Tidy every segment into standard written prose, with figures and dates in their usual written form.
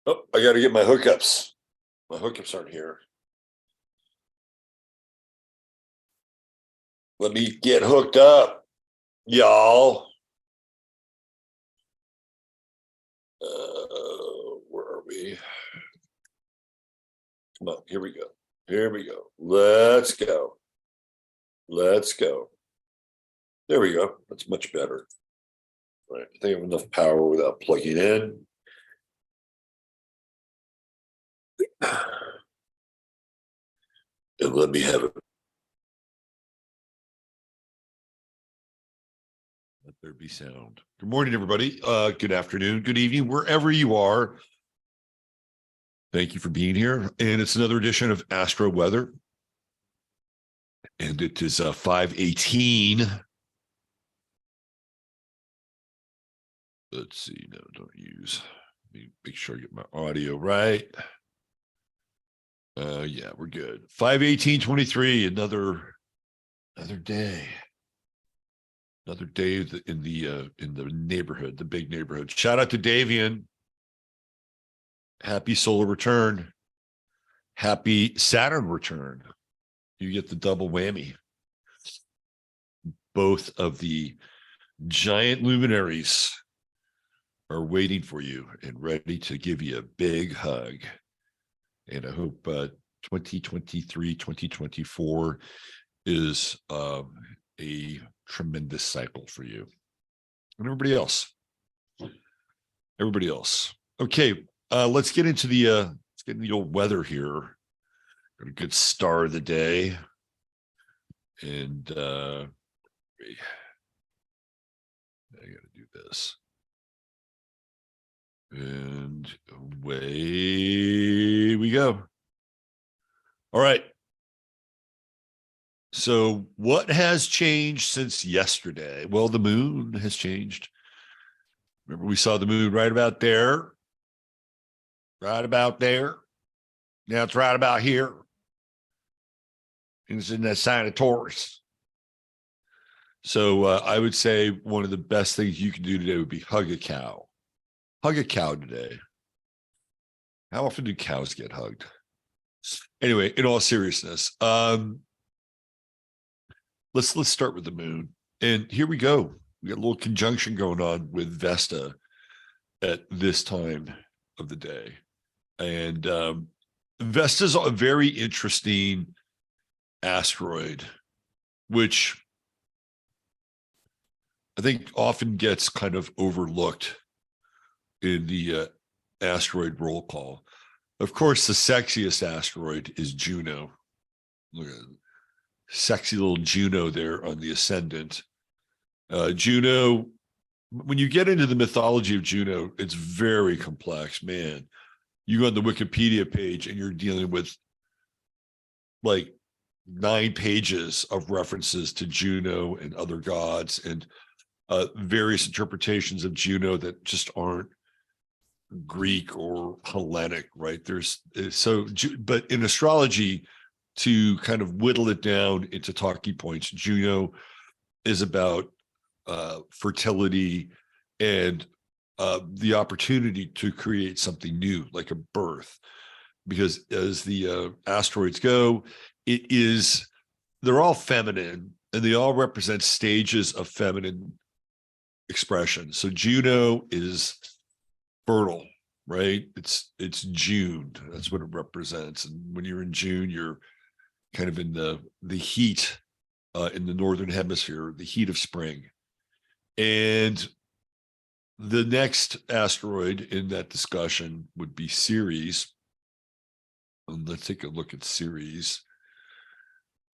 Oh, I got to get my hookups. My hookups aren't here. Let me get hooked up, y'all. Where are we? Come on, here we go. Here we go. Let's go. Let's go. There we go. That's much better. All right. I think I have enough power without plugging in. And let me have it. Let there be sound. Good morning, everybody. Good afternoon, good evening, wherever you are. Thank you for being here. And it's another edition of Astro Weather. And it is 5:18. Let's see. No, don't use. Let me make sure I get my audio right. Yeah, we're good. 5/18/23. Another day. Another day in the neighborhood, the big neighborhood. Shout out to Davian. Happy solar return. Happy Saturn return. You get the double whammy. Both of the giant luminaries are waiting for you and ready to give you a big hug. And I hope 2023, 2024 is a tremendous cycle for you and everybody else. Okay, let's get into the old weather here. Got a good start of the day, and I gotta do this, and away we go. All right. So what has changed since yesterday? Well, the moon has changed. Remember, we saw the moon right about there. Right about there. Now it's right about here. And it's in that sign of Taurus. So I would say one of the best things you can do today would be hug a cow. Hug a cow today. How often do cows get hugged? Anyway, in all seriousness, let's start with the moon. And here we go. We got a little conjunction going on with Vesta at this time of the day. And Vesta's a very interesting asteroid, which I think often gets kind of overlooked in the asteroid roll call. Of course, the sexiest asteroid is Juno. Look at it. Sexy little Juno there on the ascendant. Juno, when you get into the mythology of Juno, it's very complex, man. You go on the Wikipedia page and you're dealing with like 9 pages of references to Juno and other gods and various interpretations of Juno that just aren't Greek or Hellenic, right? But in astrology, to kind of whittle it down into talking points, Juno is about fertility and the opportunity to create something new, like a birth. Because as the asteroids go, they're all feminine and they all represent stages of feminine expression. So Juno is fertile, right? It's June. That's what it represents. And when you're in June, you're kind of in the heat in the northern hemisphere, the heat of spring. And the next asteroid in that discussion would be Ceres. And let's take a look at Ceres.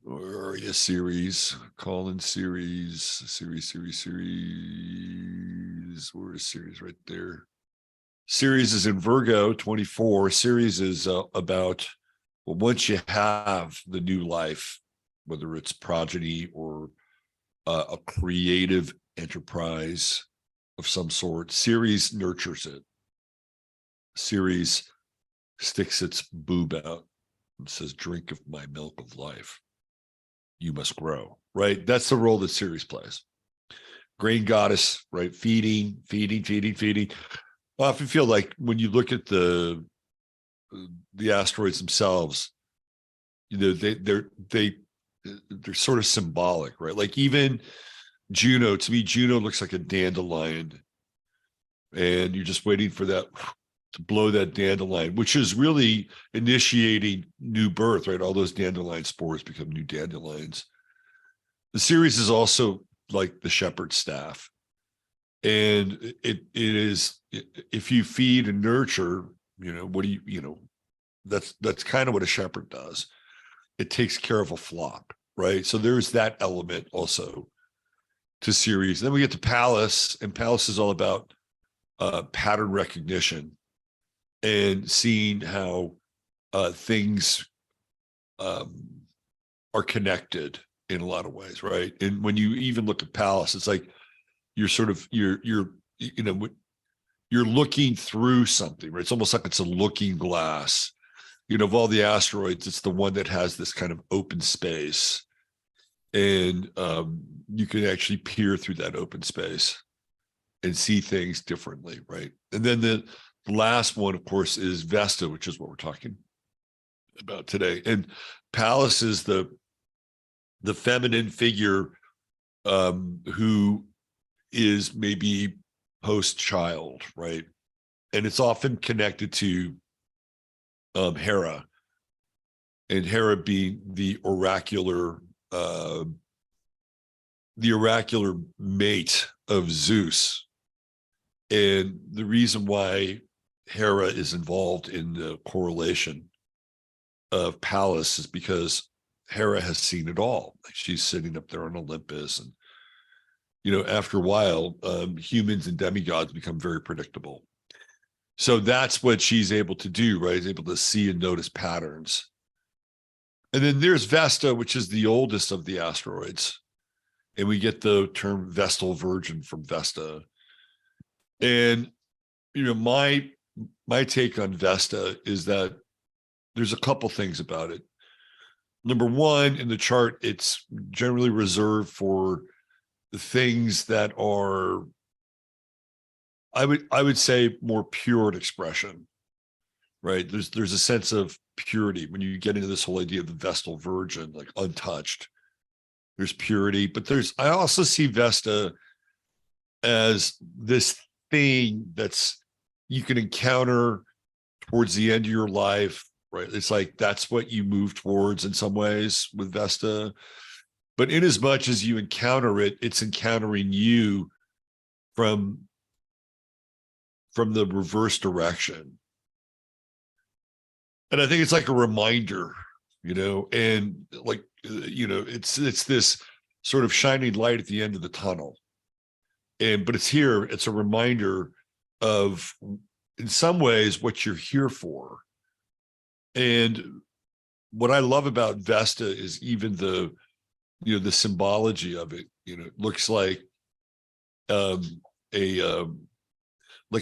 Where are you, Ceres? Call in Ceres. Ceres. Where is Ceres? Right there. Ceres is in Virgo, 24. Ceres is about, well, once you have the new life, whether it's progeny or a creative enterprise of some sort, Ceres nurtures it. Ceres sticks its boob out and says, drink of my milk of life. You must grow, right? That's the role that Ceres plays. Grain goddess, right? Feeding. I often feel like when you look at the asteroids themselves, you know, they're sort of symbolic, right? Like even Juno, to me, Juno looks like a dandelion, and you're just waiting for that to blow that dandelion, which is really initiating new birth, right? All those dandelion spores become new dandelions. The series is also like the shepherd's staff, and it is, if you feed and nurture, what do that's kind of what a shepherd does. It takes care of a flock, right? So there's that element also to series. Then we get to Pallas, and Pallas is all about pattern recognition and seeing how things are connected in a lot of ways, right? And when you even look at Pallas, it's like you're sort of you're looking through something, right? It's almost like it's a looking glass. Of all the asteroids, it's the one that has this kind of open space, and you can actually peer through that open space and see things differently, right? And then the last one, of course, is Vesta, which is what we're talking about today. And Pallas is the feminine figure who is maybe post-child, right? And it's often connected to Hera, and Hera being the oracular mate of Zeus. And the reason why Hera is involved in the correlation of Pallas is because Hera has seen it all. Like, she's sitting up there on Olympus, and after a while, humans and demigods become very predictable. So that's what she's able to do, right? Is able to see and notice patterns. And then there's Vesta, which is the oldest of the asteroids. And we get the term Vestal Virgin from Vesta. And, my take on Vesta is that there's a couple things about it. Number one, in the chart, it's generally reserved for the things that are, I would say, more pure in expression, right? There's a sense of purity when you get into this whole idea of the Vestal Virgin, like untouched. There's purity, but I also see Vesta as this thing that's you can encounter towards the end of your life, right? It's like that's what you move towards in some ways with Vesta. But in as much as you encounter it, it's encountering you from the reverse direction. And I think it's like a reminder, and like, it's this sort of shining light at the end of the tunnel. But it's a reminder of, in some ways, what you're here for. And what I love about Vesta is even the symbology of it. It looks like a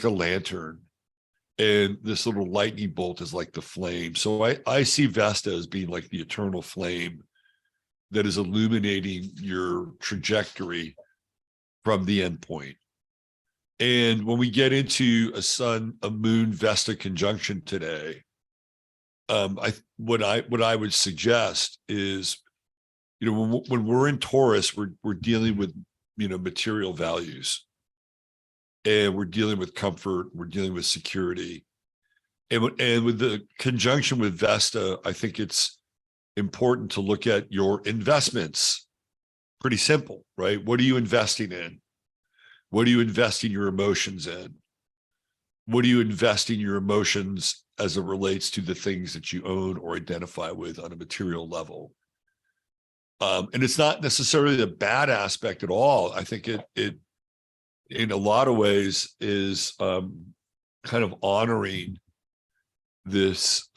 lantern, and this little lightning bolt is like the flame. So I see Vesta as being like the eternal flame that is illuminating your trajectory from the end point. And when we get into a moon Vesta conjunction today, what I would suggest is, when we're in Taurus, we're dealing with material values, and we're dealing with comfort, we're dealing with security, and with the conjunction with Vesta, I think it's important to look at your investments. Pretty simple, right? What are you investing in? What are you investing your emotions in? What are you investing your emotions as it relates to the things that you own or identify with on a material level? And it's not necessarily a bad aspect at all. I think it in a lot of ways is kind of honoring this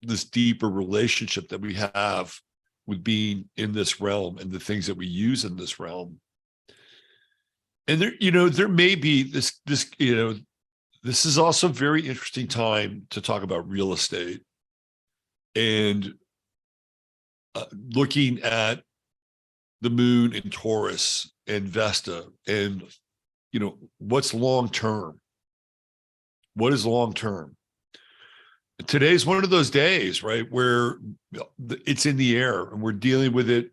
this deeper relationship that we have with being in this realm and the things that we use in this realm. And there may be this this is also a very interesting time to talk about real estate and looking at the moon in Taurus and Vesta, and what's long term, What is long term? Today's one of those days, right, where it's in the air and we're dealing with it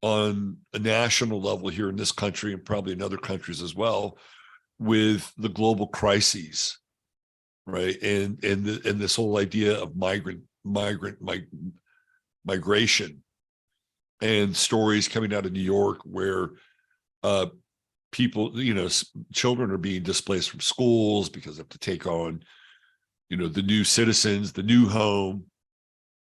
on a national level here in this country and probably in other countries as well, with the global crises, right? And this whole idea of migration, and stories coming out of New York where people, children are being displaced from schools because they have to take on, the new citizens, the new home,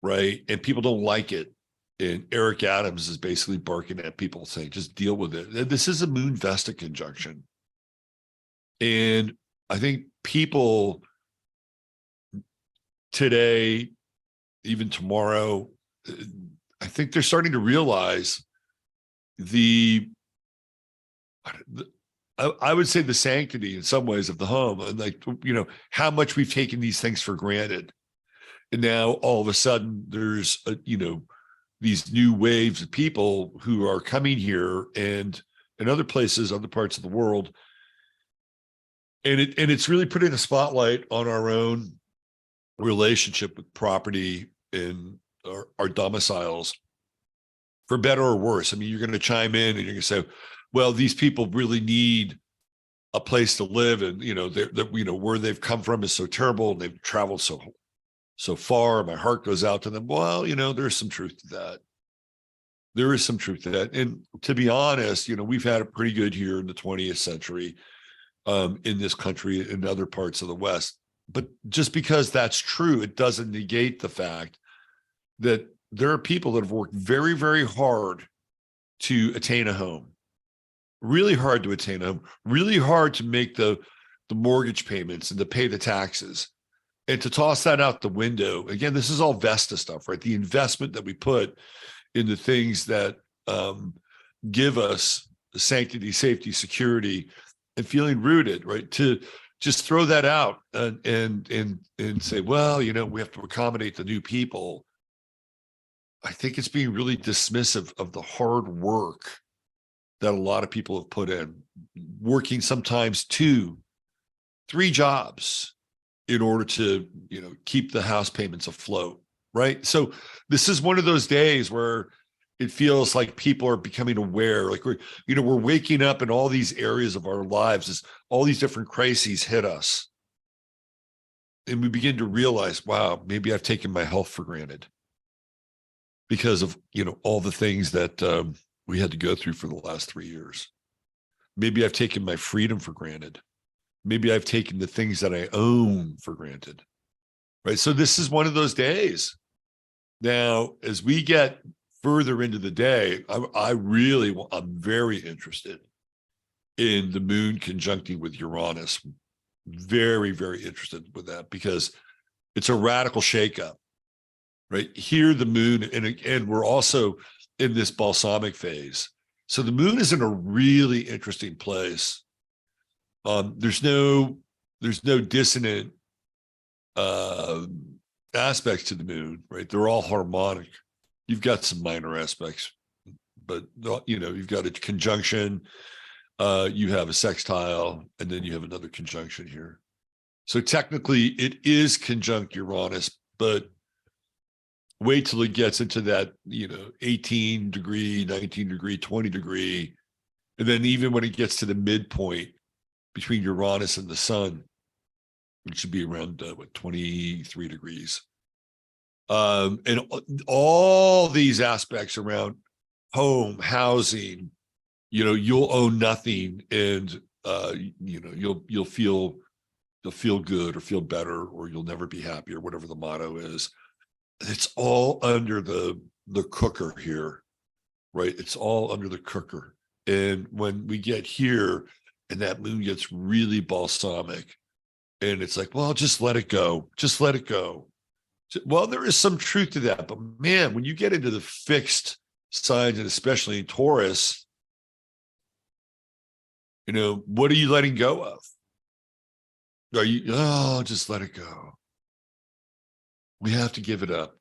right? And people don't like it. And Eric Adams is basically barking at people saying, just deal with it. This is a Moon Vesta conjunction. And I think people today, even tomorrow, I think they're starting to realize I would say the sanctity in some ways of the home, and how much we've taken these things for granted. And now all of a sudden there's these new waves of people who are coming here and in other places, other parts of the world. And it's really putting a spotlight on our own relationship with property and our domiciles, for better or worse. I mean, you're going to chime in and you're going to say, well, these people really need a place to live, and where they've come from is so terrible, and they've traveled so far. My heart goes out to them. Well, there's some truth to that. There is some truth to that. And to be honest, we've had it pretty good here in the 20th century, in this country and other parts of the West. But just because that's true, it doesn't negate the fact that there are people that have worked very, very hard to attain a home, really hard to attain a home, really hard to make the mortgage payments and to pay the taxes, and to toss that out the window. Again, this is all Vesta stuff, right? The investment that we put in the things that give us sanctity, safety, security, and feeling rooted, right? To just throw that out and say, well, we have to accommodate the new people. I think it's being really dismissive of the hard work that a lot of people have put in, working sometimes 2, 3 jobs in order to, keep the house payments afloat, right? So this is one of those days where it feels like people are becoming aware, like we're waking up in all these areas of our lives as all these different crises hit us. And we begin to realize, wow, maybe I've taken my health for granted because of, all the things that we had to go through for the last 3 years. Maybe I've taken my freedom for granted. Maybe I've taken the things that I own for granted, right? So this is one of those days. Now, as we get further into the day, I'm very interested in the moon conjuncting with Uranus. Very, very interested with that because it's a radical shakeup, right? Here, the moon, and we're also in this balsamic phase. So the moon is in a really interesting place. There's no dissonant aspects to the moon, right? They're all harmonic. You've got some minor aspects, but you've got a conjunction, you have a sextile, and then you have another conjunction here. So technically it is conjunct Uranus, but wait till it gets into that, 18 degree, 19 degree, 20 degree. And then even when it gets to the midpoint between Uranus and the sun, which should be around 23 degrees. And all these aspects around home, housing, you'll own nothing, and you'll feel good or feel better, or you'll never be happy, or whatever the motto is. It's all under the cooker here, right? It's all under the cooker. And when we get here and that moon gets really balsamic, and it's like, well, just let it go. Just let it go. Well, there is some truth to that. But man, when you get into the fixed signs, and especially in Taurus, what are you letting go of? Are you, just let it go. We have to give it up.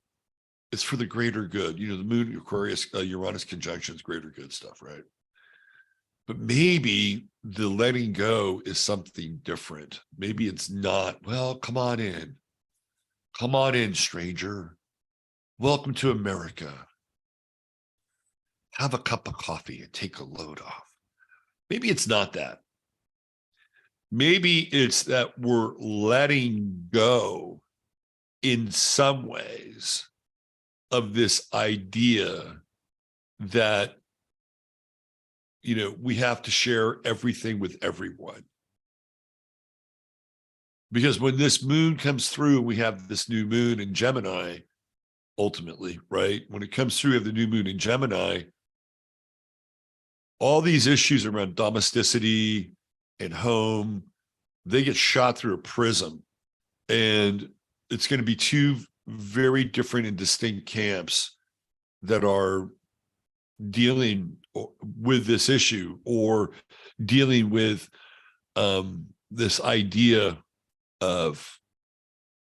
It's for the greater good. The moon, Aquarius, Uranus conjunction is greater good stuff, right? But maybe the letting go is something different. Maybe it's not, well, come on in. Come on in, stranger. Welcome to America. Have a cup of coffee and take a load off. Maybe it's not that. Maybe it's that we're letting go in some ways of this idea that, we have to share everything with everyone. Because when this moon comes through, we have this new moon in Gemini, ultimately, right? When it comes through, we have the new moon in Gemini. All these issues around domesticity and home, they get shot through a prism. And it's going to be two very different and distinct camps that are dealing with this issue or dealing with this idea of,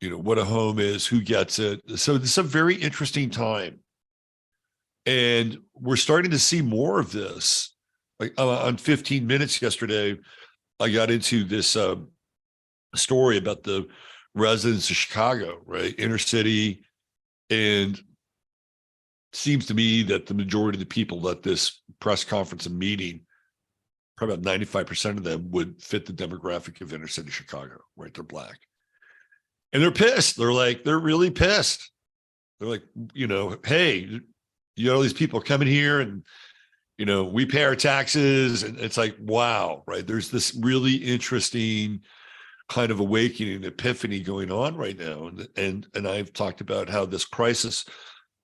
what a home is, who gets it. So this is a very interesting time. And we're starting to see more of this. Like on 15 Minutes yesterday, I got into this story about the residents of Chicago, right? Inner city. And it seems to me that the majority of the people at this press conference and meeting, probably about 95% of them would fit the demographic of inner city Chicago, right? They're Black. And they're pissed. They're really pissed. They're like, hey, all these people coming here and, we pay our taxes. And it's like, wow, right? There's this really interesting kind of awakening, epiphany going on right now. And I've talked about how this crisis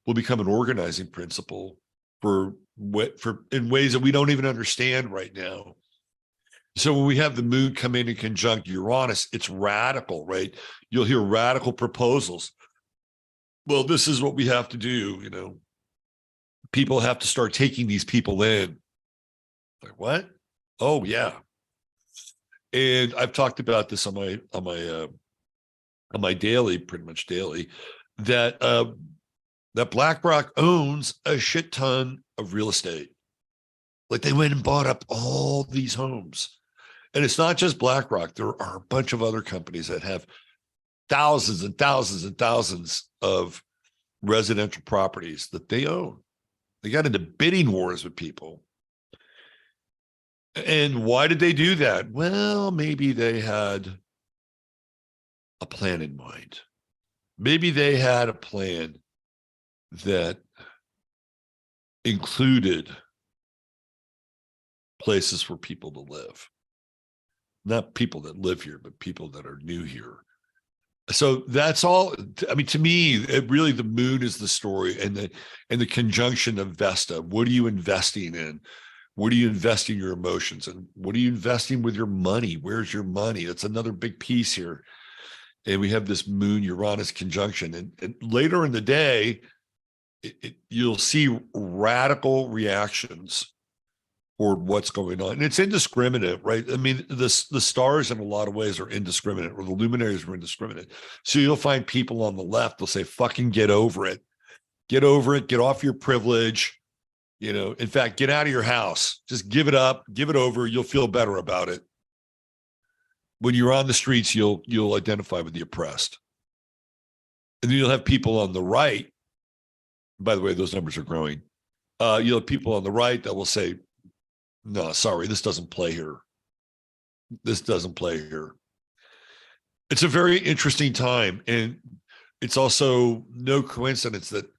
will become an organizing principle for in ways that we don't even understand right now. So when we have the moon come in conjunct Uranus, it's radical, right? You'll hear radical proposals. Well, this is what we have to do, people have to start taking these people in. Like, what? Oh, yeah. And I've talked about this on my daily, pretty much daily, that BlackRock owns a shit ton of real estate. Like they went and bought up all these homes. And it's not just BlackRock. There are a bunch of other companies that have thousands and thousands and thousands of residential properties that they own. They got into bidding wars with people. And why did they do that? Well, maybe they had a plan in mind. Maybe they had a plan that included places for people to live. Not people that live here, but people that are new here. So that's all. I mean, to me, really the moon is the story, and the conjunction of Vesta. What are you investing in? What are you investing your emotions in? What are you investing with your money? Where's your money? That's another big piece here. And we have this Moon-Uranus conjunction. And later in the day, you'll see radical reactions toward what's going on. And it's indiscriminate, right? I mean, the stars in a lot of ways are indiscriminate, or the luminaries are indiscriminate. So you'll find people on the left, they'll say, fucking get over it. Get over it. Get off your privilege. In fact, get out of your house. Just give it up, give it over. You'll feel better about it. When you're on the streets, you'll identify with the oppressed. And then you'll have people on the right. By the way, those numbers are growing. You'll have people on the right that will say, no, sorry, this doesn't play here. This doesn't play here. It's a very interesting time. And it's also no coincidence that,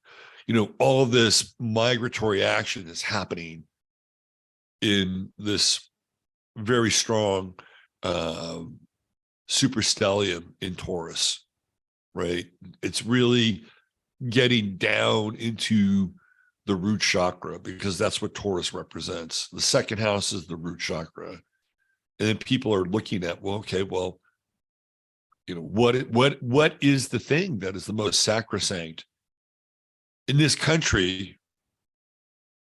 all of this migratory action is happening in this very strong superstellium in Taurus, right? It's really getting down into the root chakra, because that's what Taurus represents. The second house is the root chakra. And then people are looking at, what is the thing that is the most sacrosanct in this country?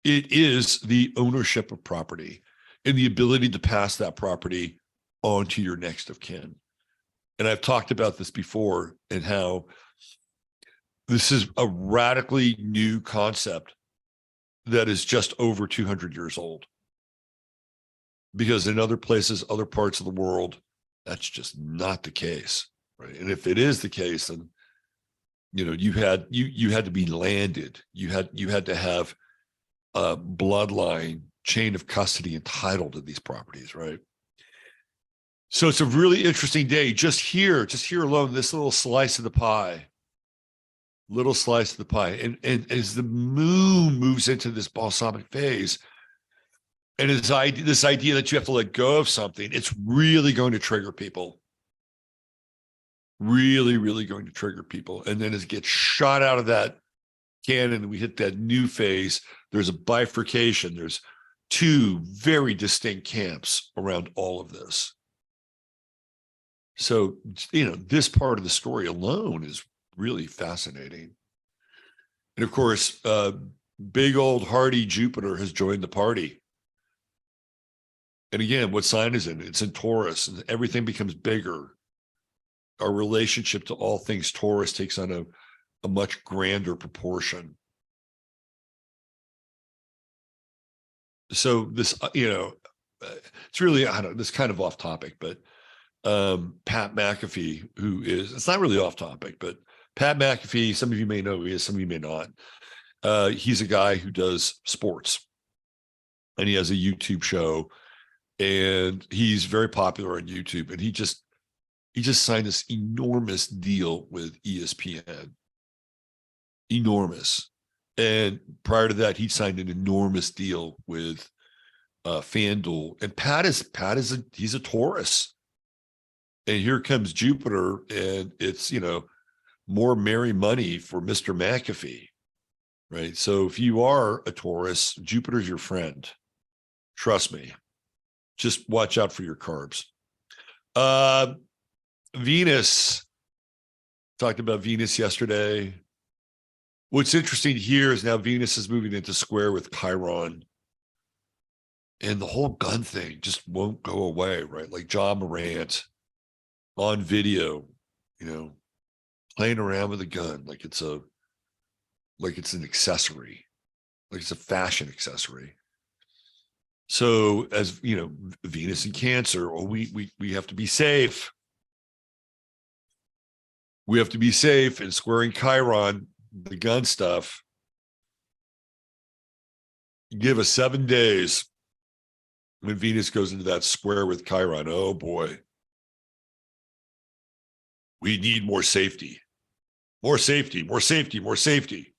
It is the ownership of property and the ability to pass that property on to your next of kin. And I've talked about this before, and how this is a radically new concept that is just over 200 years old. because in other places, other parts of the world, that's just not the case, right? And if it is the case, then you had to be landed. You had to have a bloodline, chain of custody, and title to these properties, right? So it's a really interesting day. Just here alone, this little slice of the pie, and as the moon moves into this balsamic phase, and this idea that you have to let go of something, it's really going to trigger people. Really, really going to trigger people. And then as it gets shot out of that cannon, we hit that new phase. There's a bifurcation. There's two very distinct camps around all of this. So, this part of the story alone is really fascinating. And of course, big old hardy Jupiter has joined the party. And again, what sign is it? It's in Taurus, and everything becomes bigger. Our relationship to all things Taurus takes on a much grander proportion. So this, it's really, I don't know, this kind of off topic, but Pat McAfee, it's not really off topic, but Pat McAfee, some of you may know who he is, some of you may not. He's a guy who does sports, and he has a YouTube show, and he's very popular on YouTube, and he just signed this enormous deal with ESPN. Enormous. And prior to that, he signed an enormous deal with FanDuel. And he's a Taurus. And here comes Jupiter, and it's, more merry money for Mr. McAfee, right? So if you are a Taurus, Jupiter's your friend. Trust me. Just watch out for your carbs. Venus, talked about Venus yesterday. What's interesting here is now Venus is moving into square with Chiron. And the whole gun thing just won't go away, right? Like John Morant on video, playing around with a gun like it's an accessory, like it's a fashion accessory. So as Venus in Cancer, we have to be safe. We have to be safe, and squaring Chiron, the gun stuff. Give us 7 days when Venus goes into that square with Chiron. Oh boy. We need more safety. More safety, more safety, more safety.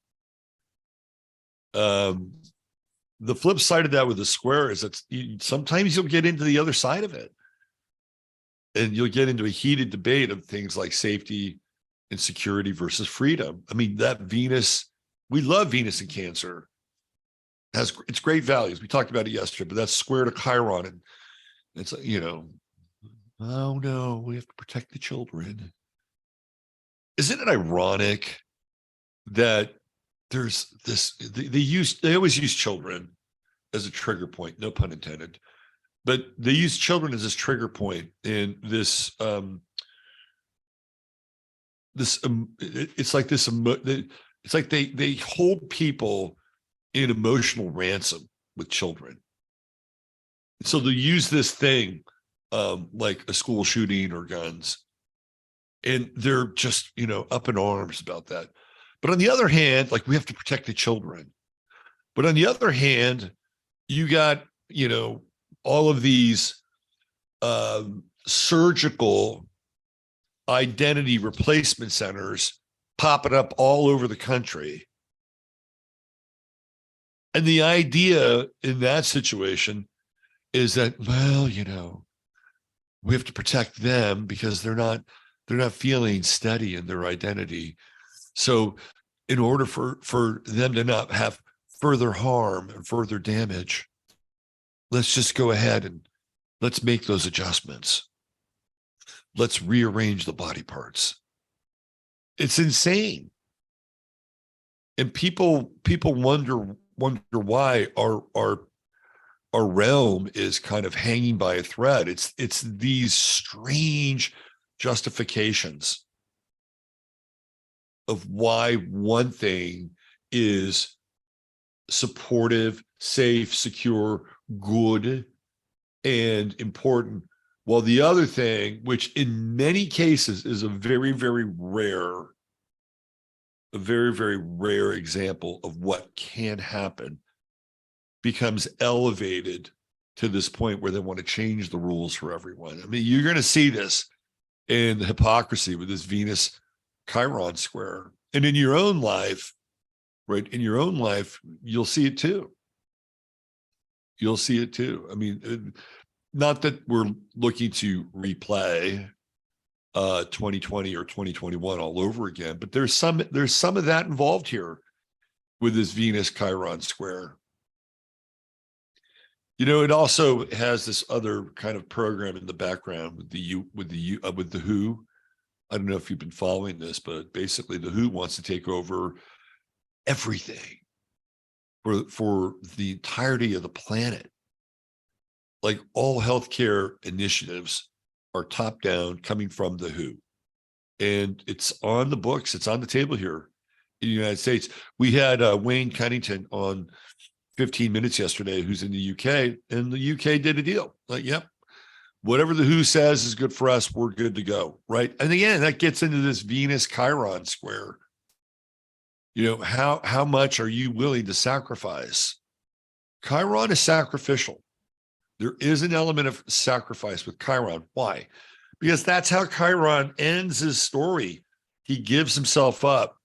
The flip side of that with the square is that sometimes you'll get into the other side of it. And you'll get into a heated debate of things like safety and security versus freedom. I mean, that Venus, we love Venus in Cancer. It's great values. We talked about it yesterday, but that's square to Chiron. And it's, oh no, we have to protect the children. Isn't it ironic that there's this, they always use children as a trigger point, no pun intended, but they use children as this trigger point in this, it's like this, it's like they hold people in emotional ransom with children. So they'll use this thing, like a school shooting or guns, and they're just, up in arms about that. But on the other hand, like, we have to protect the children. But on the other hand, you got, all of these surgical identity replacement centers popping up all over the country. And the idea in that situation is that, well, we have to protect them because they're not feeling steady in their identity. So in order for them to not have further harm and further damage, let's just go ahead and let's make those adjustments. Let's rearrange the body parts. It's insane. And people wonder why our realm is kind of hanging by a thread. It's these strange justifications of why one thing is supportive, safe, secure, good, and important. Well, the other thing, which in many cases is a very, very rare example of what can happen, becomes elevated to this point where they want to change the rules for everyone. I mean, you're going to see this in the hypocrisy with this Venus-Chiron square. And in your own life, right? In your own life, you'll see it too. You'll see it too. I mean, not that we're looking to replay 2020 or 2021 all over again, but there's some of that involved here with this Venus-Chiron square. You know, it also has this other kind of program in the background with the WHO. I don't know if you've been following this, but basically the WHO wants to take over everything for the entirety of the planet. Like all healthcare initiatives are top down, coming from the WHO. And it's on the books, it's on the table here in the United States. We had Wayne Cunnington on 15 Minutes yesterday, who's in the UK, and the UK did a deal. Like, yep, whatever the WHO says is good for us, we're good to go, right? And again, that gets into this Venus-Chiron square. You know, how much are you willing to sacrifice? Chiron is sacrificial. There is an element of sacrifice with Chiron. Why? Because that's how Chiron ends his story. He gives himself up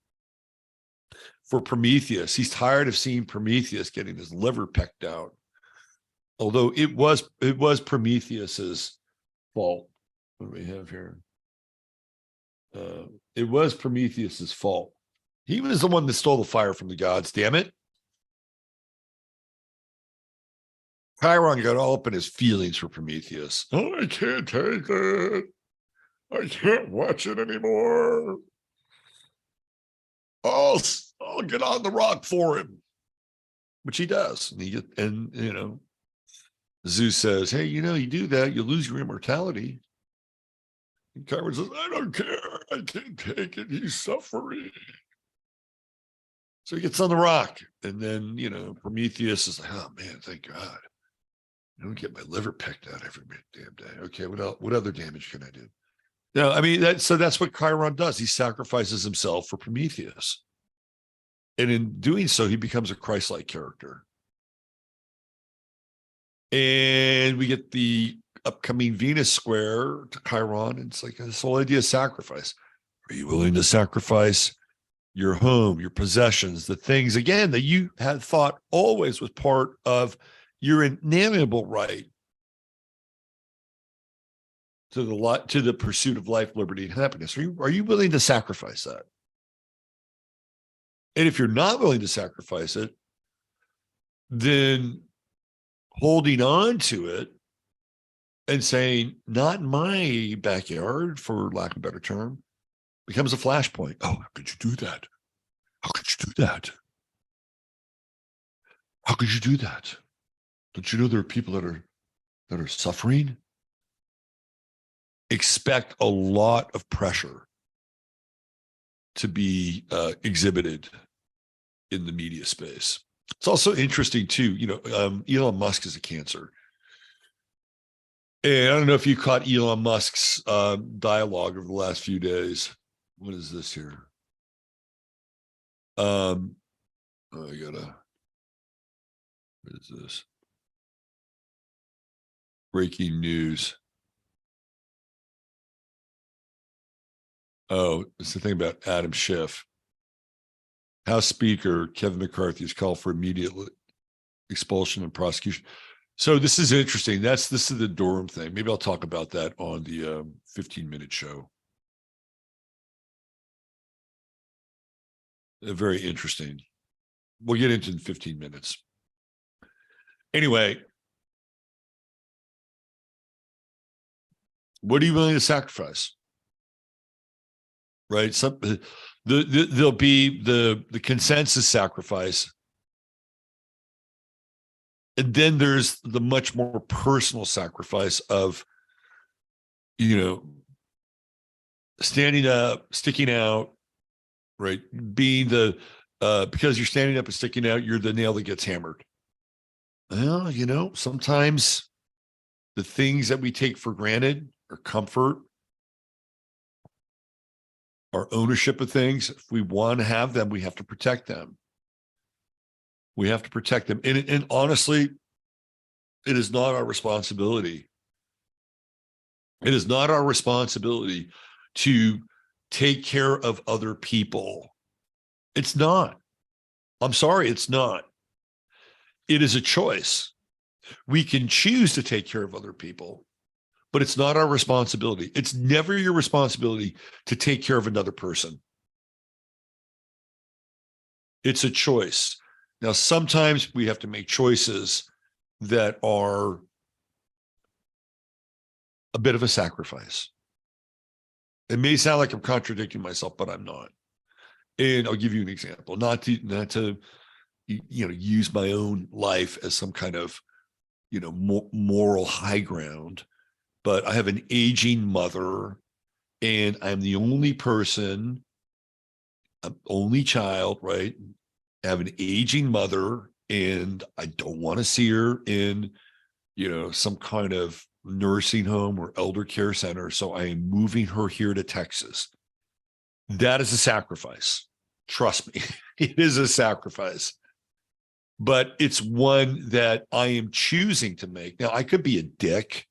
for Prometheus. He's tired of seeing Prometheus getting his liver pecked out. Although it was Prometheus's fault. What do we have here? It was Prometheus's fault. He was the one that stole the fire from the gods, damn it. Chiron got all up in his feelings for Prometheus. Oh, I can't take it. I can't watch it anymore. I'll get on the rock for him, which he does. And you know, Zeus says, "Hey, you know, you do that, you lose your immortality." And Chiron says, "I don't care. I can't take it. He's suffering." So he gets on the rock, and then you know, Prometheus is like, "Oh man, thank God. I don't get my liver pecked out every damn day. Okay, what other damage can I do?" No, I mean that's what Chiron does. He sacrifices himself for Prometheus. And in doing so, he becomes a Christ-like character. And we get the upcoming Venus square to Chiron. And it's like this whole idea of sacrifice. Are you willing to sacrifice your home, your possessions, the things, again, that you had thought always was part of your inalienable right to the pursuit of life, liberty, and happiness? Are you willing to sacrifice that? And if you're not willing to sacrifice it, then holding on to it and saying, not in my backyard, for lack of a better term, becomes a flashpoint. Oh, how could you do that? How could you do that? How could you do that? Don't you know there are people that are suffering? Expect a lot of pressure to be exhibited in the media space. It's also interesting too, you know, Elon Musk is a Cancer. And I don't know if you caught Elon Musk's dialogue over the last few days. What is this here? What is this? Breaking news. Oh, it's the thing about Adam Schiff. House Speaker Kevin McCarthy has called for immediate expulsion and prosecution. So this is interesting. This is the Durham thing. Maybe I'll talk about that on the 15-minute show. Very interesting. We'll get into it in 15 minutes. Anyway, what are you willing to sacrifice? Right? There'll be the consensus sacrifice. And then there's the much more personal sacrifice of, you know, standing up, sticking out, right? Being because you're standing up and sticking out, you're the nail that gets hammered. Well, you know, sometimes the things that we take for granted, our comfort, our ownership of things, if we want to have them, we have to protect them. We have to protect them. And honestly, it is not our responsibility. It is not our responsibility to take care of other people. It's not. I'm sorry, it's not. It is a choice. We can choose to take care of other people, but it's not our responsibility. It's never your responsibility to take care of another person. It's a choice. Now, sometimes we have to make choices that are a bit of a sacrifice. It may sound like I'm contradicting myself, but I'm not. And I'll give you an example, not to use my own life as some kind of moral high ground, but I have an aging mother, and I'm the only person, only child, right? I have an aging mother, and I don't want to see her in some kind of nursing home or elder care center, so I am moving her here to Texas. That is a sacrifice. Trust me, it is a sacrifice. But it's one that I am choosing to make. Now, I could be a dick.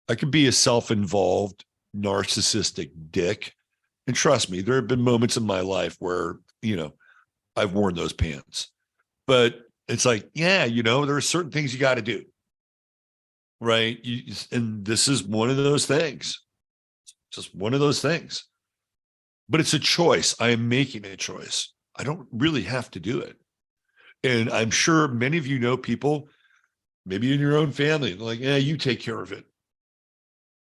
I could be a self-involved, narcissistic dick. And trust me, there have been moments in my life where, I've worn those pants. But it's like, yeah, there are certain things you got to do. Right? And this is one of those things. Just one of those things. But it's a choice. I am making a choice. I don't really have to do it. And I'm sure many of you know people, maybe in your own family, like, yeah, you take care of it.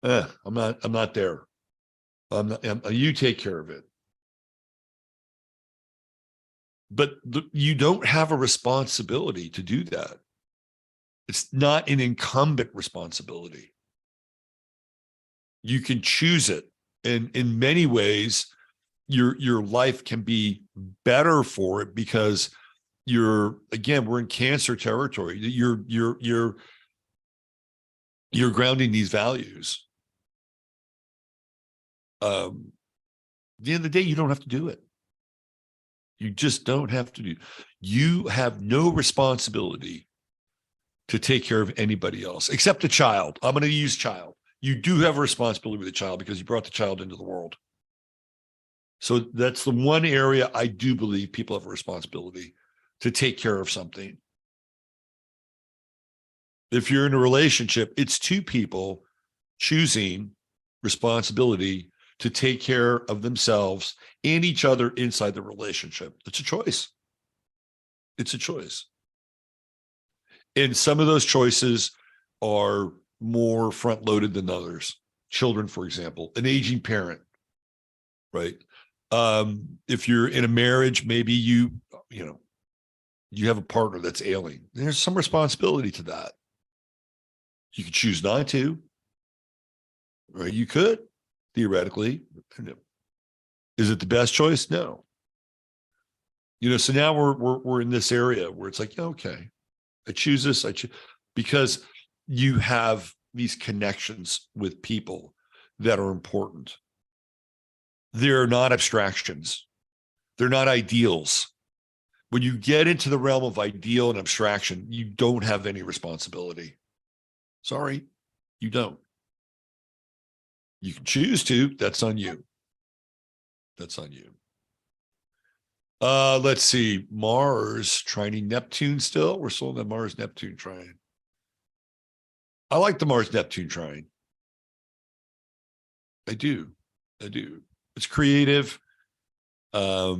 I'm not there. You take care of it. But you don't have a responsibility to do that. It's not an incumbent responsibility. You can choose it. And in many ways, your life can be better for it because we're in Cancer territory. You're grounding these values. At the end of the day, you don't have to do it. You just don't have to do. You have no responsibility to take care of anybody else except a child. I'm going to use child. You do have a responsibility with a child because you brought the child into the world. So that's the one area I do believe people have a responsibility to take care of something. If you're in a relationship, it's two people choosing responsibility to take care of themselves and each other inside the relationship. It's a choice. It's a choice. And some of those choices are more front-loaded than others. Children, for example, an aging parent, right? If you're in a marriage, maybe you have a partner that's ailing. There's some responsibility to that. You could choose not to, right? You could, theoretically. Is it the best choice? No. So now we're in this area where it's like, okay, I choose this. Because you have these connections with people that are important. They're not abstractions. They're not ideals. When you get into the realm of ideal and abstraction, you don't have any responsibility. Sorry, you don't. You can choose to. That's on you. That's on you. Let's see. Mars trining Neptune still. We're still in the Mars-Neptune trine. I like the Mars-Neptune trine. I do. It's creative. It's a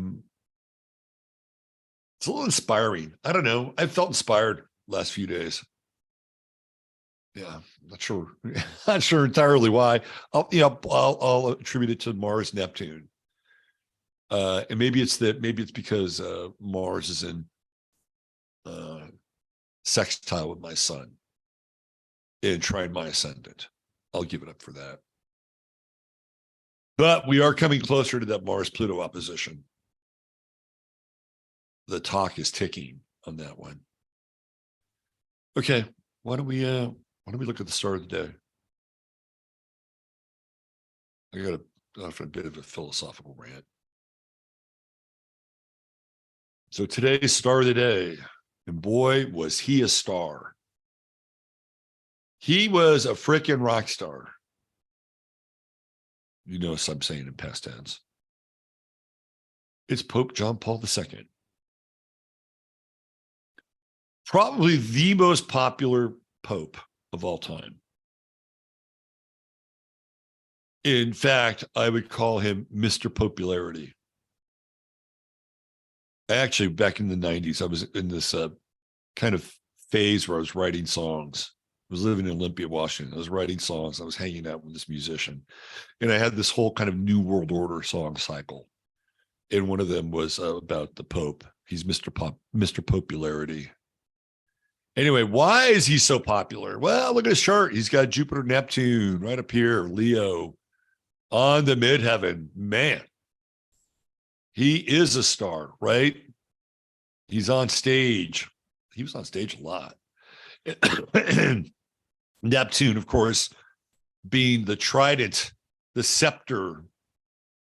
little inspiring. I don't know. I felt inspired last few days. Yeah, not sure. Not sure entirely why. I'll attribute it to Mars-Neptune. And maybe it's because Mars is in sextile with my sun and trine my ascendant. I'll give it up for that. But we are coming closer to that Mars-Pluto opposition. The talk is ticking on that one. Okay, why don't we Why don't we look at the star of the day? I got a bit of a philosophical rant. So today's star of the day, and boy, was he a star. He was a freaking rock star. You notice I'm saying in past tense. It's Pope John Paul II. Probably the most popular pope of all time. In fact, I would call him Mr. Popularity. Actually, back in the 90s, I was in this kind of phase where I was writing songs. I was living in Olympia, Washington. I was writing songs. I was hanging out with this musician. And I had this whole kind of New World Order song cycle. And one of them was about the Pope. He's Mr. Popularity. Anyway, why is he so popular? Well, look at his chart. He's got Jupiter, Neptune right up here, Leo on the midheaven. Man, he is a star, right? He's on stage. He was on stage a lot. Neptune, of course, being the trident, the scepter,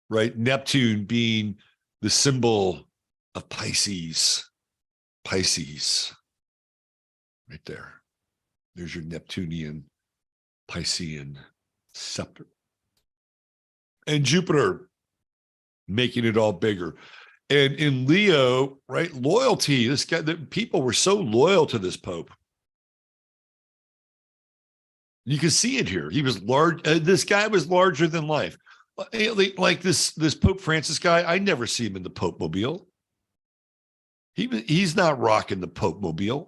right? Neptune being the symbol of Pisces. Pisces. Right there. There's your Neptunian, Piscean scepter. And Jupiter making it all bigger. And in Leo, right, loyalty, this guy, the people were so loyal to this Pope. You can see it here. He was large. This guy was larger than life. Like this Pope Francis guy, I never see him in the Pope Mobile. He's not rocking the Pope Mobile.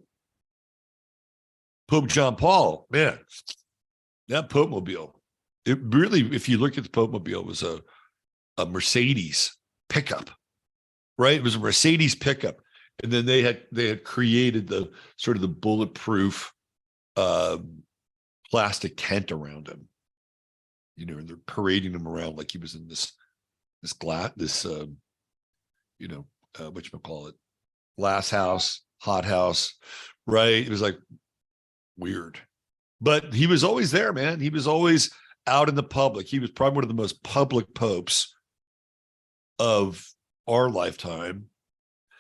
Pope John Paul, man, that Pope Mobile. It really, if you look at the Pope Mobile, it was a Mercedes pickup, right? It was a Mercedes pickup, and then they had created the sort of the bulletproof plastic tent around him, you know, and they're parading him around like he was in this whatchamacallit, glass house, hot house, right? It was like weird, but he was always there, man. He was always out in the public. He was probably one of the most public popes of our lifetime.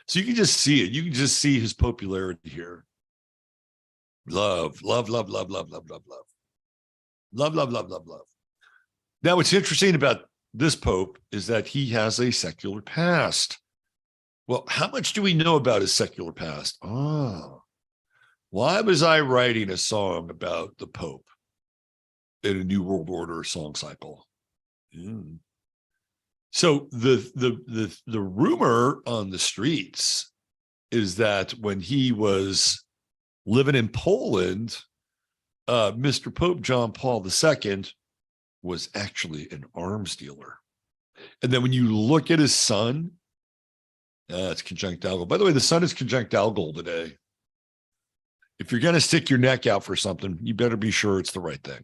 So you can just see it. You can just see his popularity here. Love, love, love, love, love, love, love, love. Love, love, love, love, love. Now, what's interesting about this Pope is that he has a secular past. Well, how much do we know about his secular past? Why was I writing a song about the Pope in a New World Order song cycle? So the rumor on the streets is that when he was living in Poland, Mr. Pope John Paul II was actually an arms dealer. And then when you look at his sun, it's conjunct Algol. By the way, the sun is conjunct Algol today. If you're going to stick your neck out for something, you better be sure it's the right thing.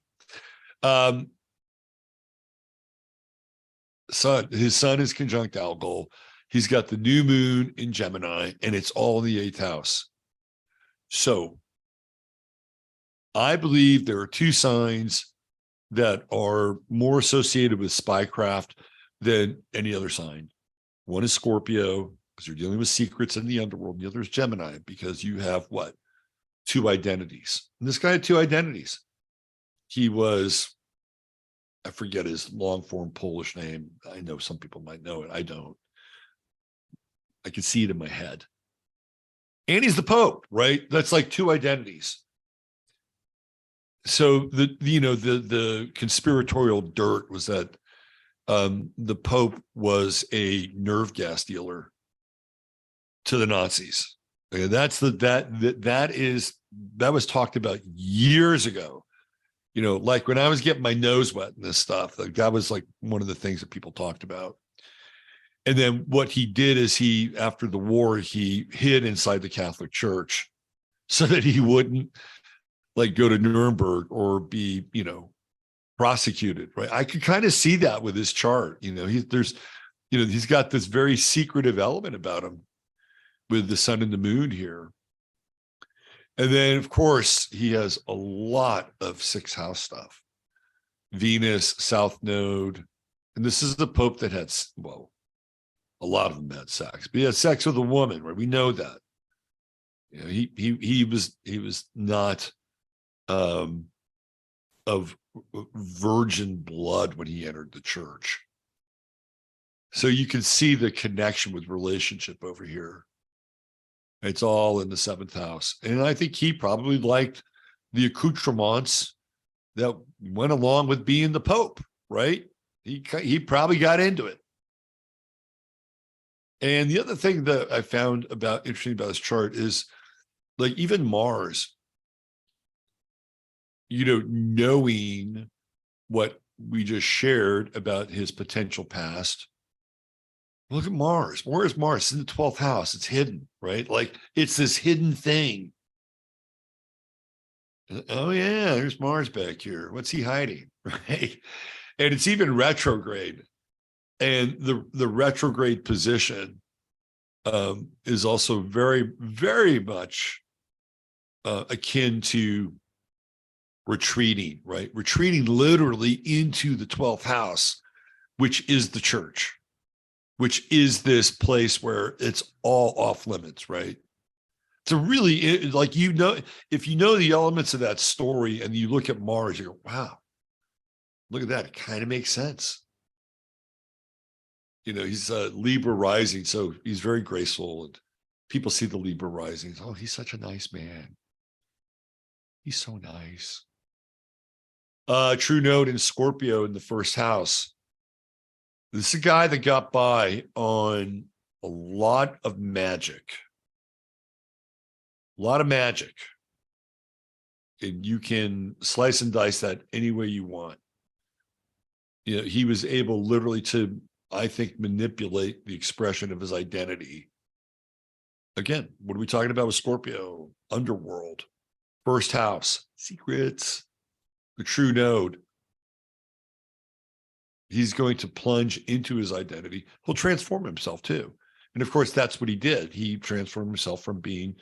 His sun is conjunct Algol. He's got the new moon in Gemini, and it's all in the 8th house. So I believe there are two signs that are more associated with spycraft than any other sign. One is Scorpio, because you're dealing with secrets in the underworld. And the other is Gemini, because you have what? Two identities. And this guy had two identities. He was, I forget his long form Polish name. I know some people might know it. I don't. I can see it in my head. And he's the Pope, right? That's like two identities. So the conspiratorial dirt was that the Pope was a nerve gas dealer to the Nazis. Okay, that was talked about years ago. You know, like when I was getting my nose wet and this stuff, like that was like one of the things that people talked about. And then what he did is after the war, he hid inside the Catholic Church so that he wouldn't like go to Nuremberg or be, prosecuted, right? I could kind of see that with his chart. He's got this very secretive element about him with the sun and the moon here. And then, of course, he has a lot of sixth house stuff. Venus, South Node. And this is the Pope that had, well, a lot of them had sex, but he had sex with a woman, right? We know that. You know, he was not of virgin blood when he entered the church. So you can see the connection with relationship over here. It's all in the seventh house. And I think he probably liked the accoutrements that went along with being the Pope, right? He probably got into it. And the other thing that I found interesting about this chart is, like, even Mars, you know, knowing what we just shared about his potential past. Look at Mars. Where is Mars? It's in the 12th house. It's hidden, right? Like, it's this hidden thing. Oh, yeah, there's Mars back here. What's he hiding, right? And it's even retrograde. And the retrograde position is also very, very much akin to retreating, right? Retreating literally into the 12th house, which is the church, which is this place where it's all off limits, right? It's a really, like, you know, if you know the elements of that story and you look at Mars, you go, wow, look at that. It kind of makes sense. You know, he's Libra rising, so he's very graceful, and people see the Libra rising. Oh, he's such a nice man. He's so nice. True node in Scorpio in the first house. This is a guy that got by on a lot of magic. A lot of magic. And you can slice and dice that any way you want. You know, he was able literally to, I think, manipulate the expression of his identity. Again, what are we talking about with Scorpio? Underworld, first house, secrets, the true node. He's going to plunge into his identity. He'll transform himself too. And of course, that's what he did. He transformed himself from being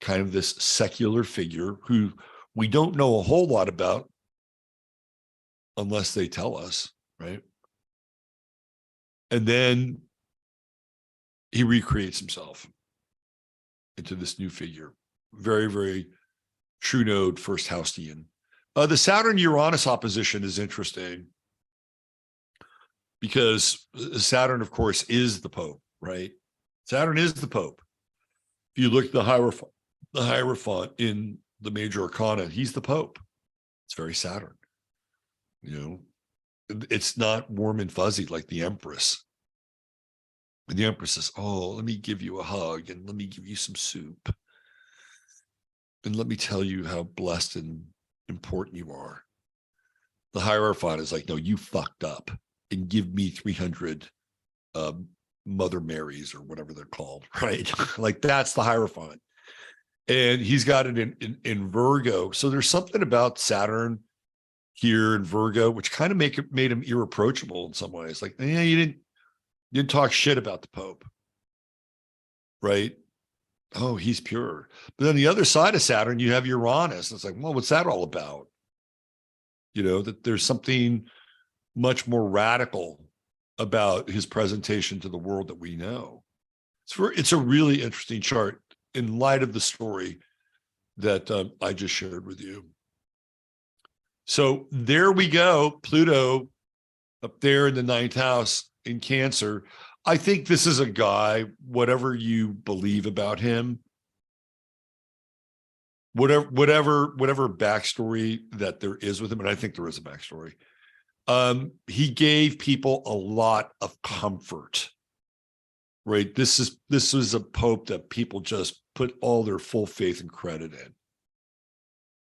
kind of this secular figure who we don't know a whole lot about unless they tell us, right? And then he recreates himself into this new figure. Very, very true node, first houseian. The Saturn-Uranus opposition is interesting because Saturn, of course, is the Pope, right? Saturn is the Pope. If you look at the Hierophant in the major arcana, he's the Pope. It's very Saturn. You know, it's not warm and fuzzy like the Empress. And the Empress says, oh, let me give you a hug and let me give you some soup. And let me tell you how blessed and important you are. The Hierophant is like, no, you fucked up, and give me 300 Mother Marys or whatever they're called, right? Like, that's the Hierophant. And he's got it in Virgo. So there's something about Saturn here in Virgo, which kind of made him irreproachable in some ways. Like, yeah, you didn't talk shit about the Pope, right? Oh, he's pure. But then the other side of Saturn, you have Uranus. It's like, well, what's that all about? You know, that there's something much more radical about his presentation to the world that we know. It's a really interesting chart in light of the story that I just shared with you. So there we go. Pluto up there in the ninth house in Cancer. I think this is a guy, whatever you believe about him, whatever backstory that there is with him, and I think there is a backstory. He gave people a lot of comfort, right? This is a Pope that people just put all their full faith and credit in.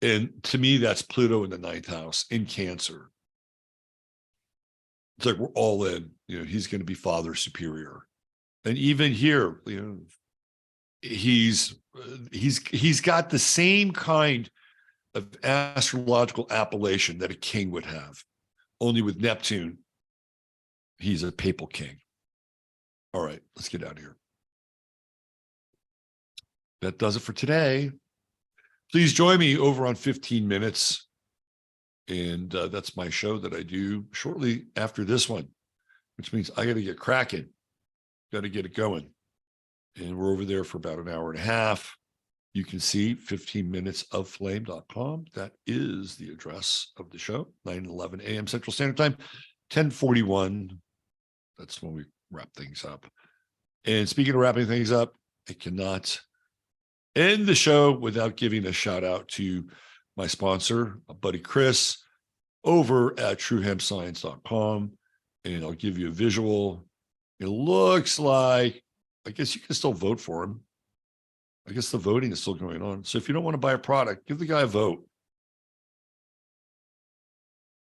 And to me, that's Pluto in the ninth house in Cancer. It's like, we're all in. You know, he's going to be Father Superior. And even here, you know, he's got the same kind of astrological appellation that a king would have. Only with Neptune, he's a papal king. All right, let's get out of here. That does it for today. Please join me over on 15 Minutes. And that's my show that I do shortly after this one, which means I got to get cracking, got to get it going. And we're over there for about an hour and a half. You can see 15minutesoflame.com. That is the address of the show, 9:11 a.m. Central Standard Time, 10:41. That's when we wrap things up. And speaking of wrapping things up, I cannot end the show without giving a shout out to my sponsor, my buddy Chris, over at truehempscience.com. And I'll give you a visual. It looks like, I guess you can still vote for him. I guess the voting is still going on. So if you don't want to buy a product, give the guy a vote.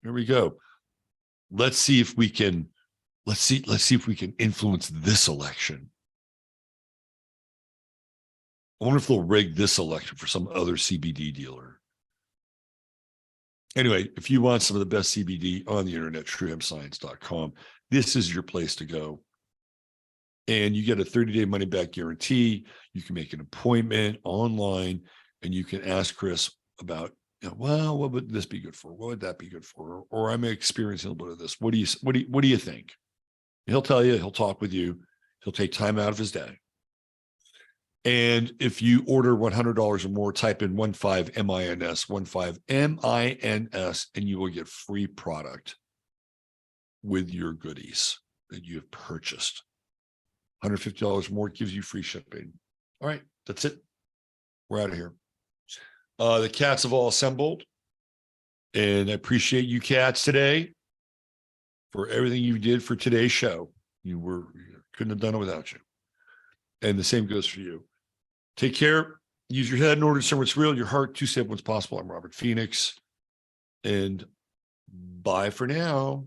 Here we go. Let's see if we can influence this election. I wonder if they'll rig this election for some other CBD dealer. Anyway, if you want some of the best CBD on the internet, truehempscience.com, this is your place to go. And you get a 30-day money-back guarantee. You can make an appointment online, and you can ask Chris about, well, what would this be good for? What would that be good for? Or I'm experiencing a little bit of this. What do you think? He'll tell you. He'll talk with you. He'll take time out of his day. And if you order $100 or more, type in 15MINS, 15MINS, and you will get free product with your goodies that you have purchased. $150 more gives you free shipping. All right, that's it. We're out of here. The cats have all assembled, and I appreciate you cats today for everything you did for today's show. You couldn't have done it without you. And the same goes for you. Take care. Use your head in order to discern what's real, your heart to say what's possible. I'm Robert Phoenix, and bye for now.